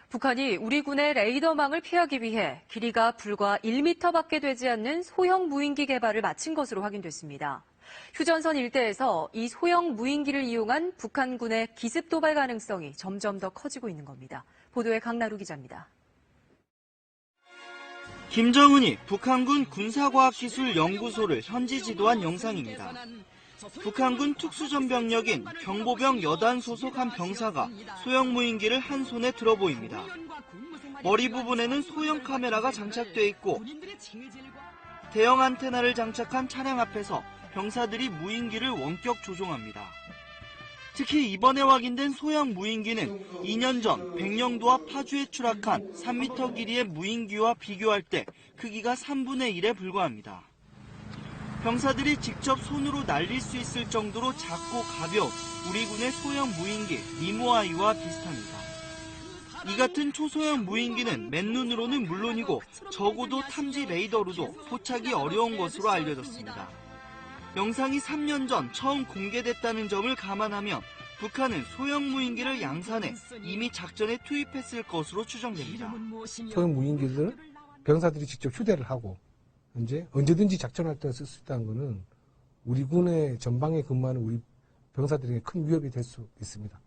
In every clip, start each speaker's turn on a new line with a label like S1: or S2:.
S1: 북한이 우리 군의 레이더망을 피하기 위해 길이가 불과 1m밖에 되지 않는 소형 무인기 개발을 마친 것으로 확인됐습니다. 휴전선 일대에서 이 소형 무인기를 이용한 북한군의 기습 도발 가능성이 점점 더 커지고 있는 겁니다. 보도에 강나루 기자입니다.
S2: 김정은이 북한군 군사과학기술연구소를 현지 지도한 영상입니다. 북한군 특수전병력인 경보병 여단 소속 한 병사가 소형 무인기를 한 손에 들어 보입니다. 머리 부분에는 소형 카메라가 장착돼 있고 대형 안테나를 장착한 차량 앞에서 병사들이 무인기를 원격 조종합니다. 특히 이번에 확인된 소형 무인기는 2년 전 백령도와 파주에 추락한 3m 길이의 무인기와 비교할 때 크기가 3분의 1에 불과합니다. 병사들이 직접 손으로 날릴 수 있을 정도로 작고 가벼운 우리 군의 소형 무인기 니모아이와 비슷합니다. 이 같은 초소형 무인기는 맨눈으로는 물론이고 적어도 탐지 레이더로도 포착이 어려운 것으로 알려졌습니다. 영상이 3년 전 처음 공개됐다는 점을 감안하면 북한은 소형 무인기를 양산해 이미 작전에 투입했을 것으로 추정됩니다.
S3: 소형 무인기를 병사들이 직접 휴대를 하고 현재 언제든지 작전할 때 쓸 수 있다는 것은 우리 군의 전방에 근무하는 우리 병사들에게 큰 위협이 될 수 있습니다.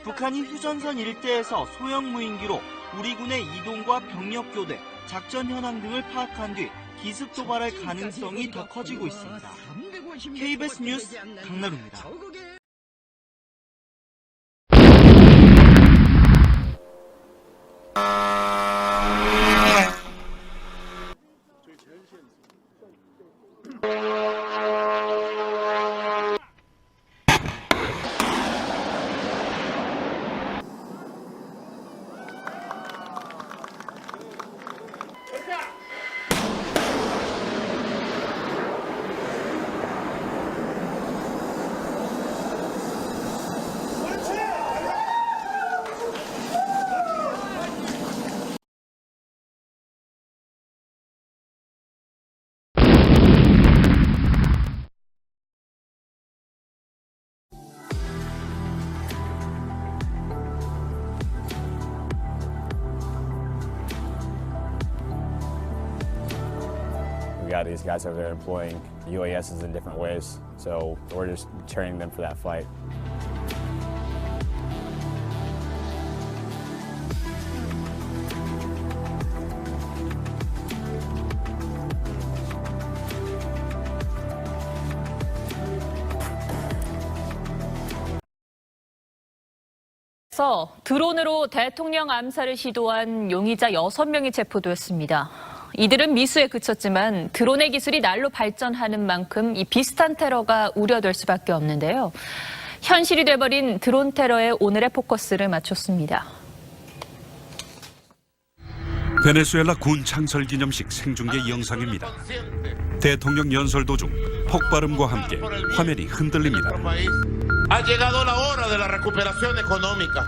S2: 북한이 휴전선 일대에서 소형 무인기로 우리 군의 이동과 병력 교대, 작전 현황 등을 파악한 뒤 기습 도발할 가능성이 더 커지고 있습니다. KBS 뉴스 강나루입니다.
S4: We got these guys over there employing UASs in different ways, so we're just training them for that fight.
S5: 드론으로 대통령 암살을 시도한 용의자 6명이 체포됐습니다. 이들은 미수에 그쳤지만 드론의 기술이 날로 발전하는 만큼 이 비슷한 테러가 우려될 수밖에 없는데요. 현실이 돼버린 드론 테러에 오늘의 포커스를 맞췄습니다.
S6: 베네수엘라 군 창설 기념식 생중계 영상입니다. 대통령 연설 도중 폭발음과 함께 화면이 흔들립니다.
S7: Ha llegado la hora de la recuperación económica.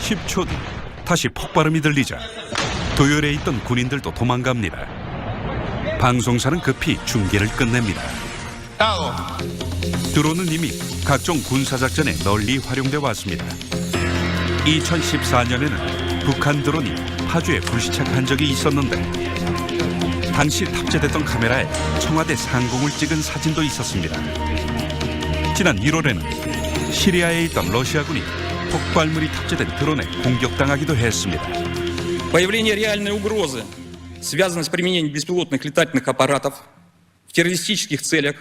S6: 10초 뒤 다시 폭발음이 들리자 도열에 있던 군인들도 도망갑니다. 방송사는 급히 중계를 끝냅니다. 드론은 이미 각종 군사작전에 널리 활용돼 왔습니다. 2014년에는 북한 드론이 파주에 불시착한 적이 있었는데 당시 탑재됐던 카메라에 청와대 상공을 찍은 사진도 있었습니다. 지난 1월에는 시리아에 있던 러시아군이 폭발물이 탑재된 드론에 공격당하기도 했습니다.
S8: Появление реальной угрозы связано с применением беспилотных летательных аппаратов в террористических целях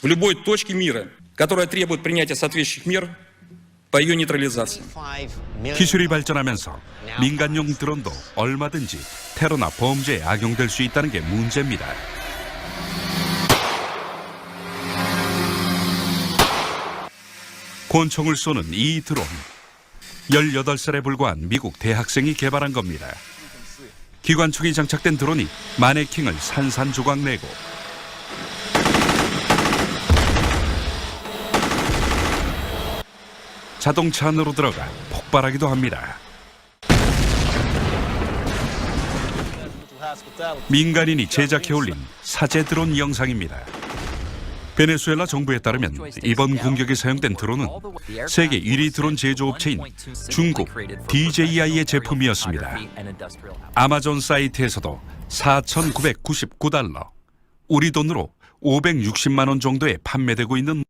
S8: в любой точке мира, которая требует принятия соответствующих мер по ее нейтрализации.
S6: 기술이 발전하면서 민간용 드론도 얼마든지 테러나 범죄에 악용될 수 있다는 게 문제입니다. 권총을 쏘는 이 드론, 18살에 불과한 미국 대학생이 개발한 겁니다. 기관총이 장착된 드론이 마네킹을 산산조각내고 자동차 안으로 들어가 폭발하기도 합니다. 민간인이 제작해 올린 사제 드론 영상입니다. 베네수엘라 정부에 따르면 이번 공격에 사용된 드론은 세계 1위 드론 제조업체인 중국 DJI의 제품이었습니다. 아마존 사이트에서도 4,999달러, 우리 돈으로 560만 원 정도에 판매되고 있는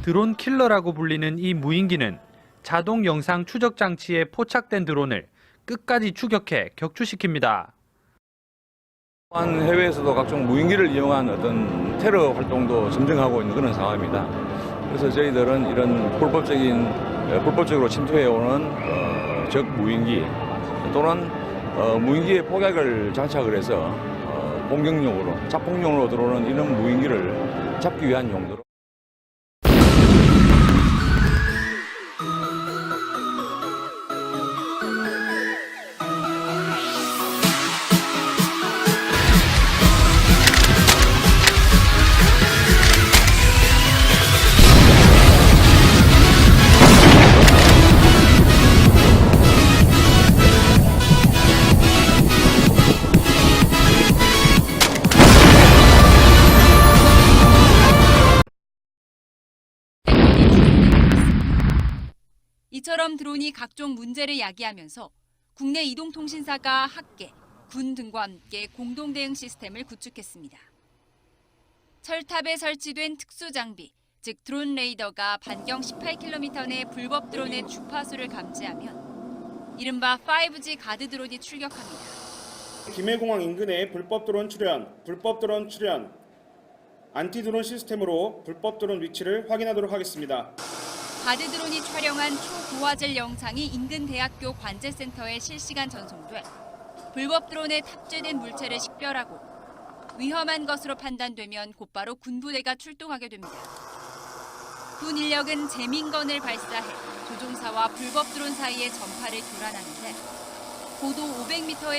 S9: 드론 킬러라고 불리는 이 무인기는 자동 영상 추적 장치에 포착된 드론을 끝까지 추격해 격추시킵니다.
S10: 또한 해외에서도 각종 무인기를 이용한 어떤 테러 활동도 점증하고 있는 그런 상황입니다. 그래서 저희들은 이런 불법적으로 침투해오는 적 무인기 또는 무인기의 폭약을 장착을 해서 공격용으로, 자폭용으로 들어오는 이런 무인기를 잡기 위한 용도로
S11: 이처럼 드론이 각종 문제를 야기하면서 국내 이동통신사가 학계, 군 등과 함께 공동 대응 시스템을 구축했습니다. 철탑에 설치된 특수 장비, 즉 드론 레이더가 반경 18km 내 불법 드론의 주파수를 감지하면 이른바 5G 가드 드론이 출격합니다.
S12: 김해공항 인근에 불법 드론 출현, 안티 드론 시스템으로 불법 드론 위치를 확인하도록 하겠습니다.
S11: 가드 드론이 촬영한 초고화질 영상이 인근 대학교 관제센터에 실시간 전송돼 불법 드론에 탑재된 물체를 식별하고 위험한 것으로 판단되면 곧바로 군부대가 출동하게 됩니다. 군 인력은 재민건을 발사해 조종사와 불법 드론 사이의 전파를 교란하는데 고도 500m의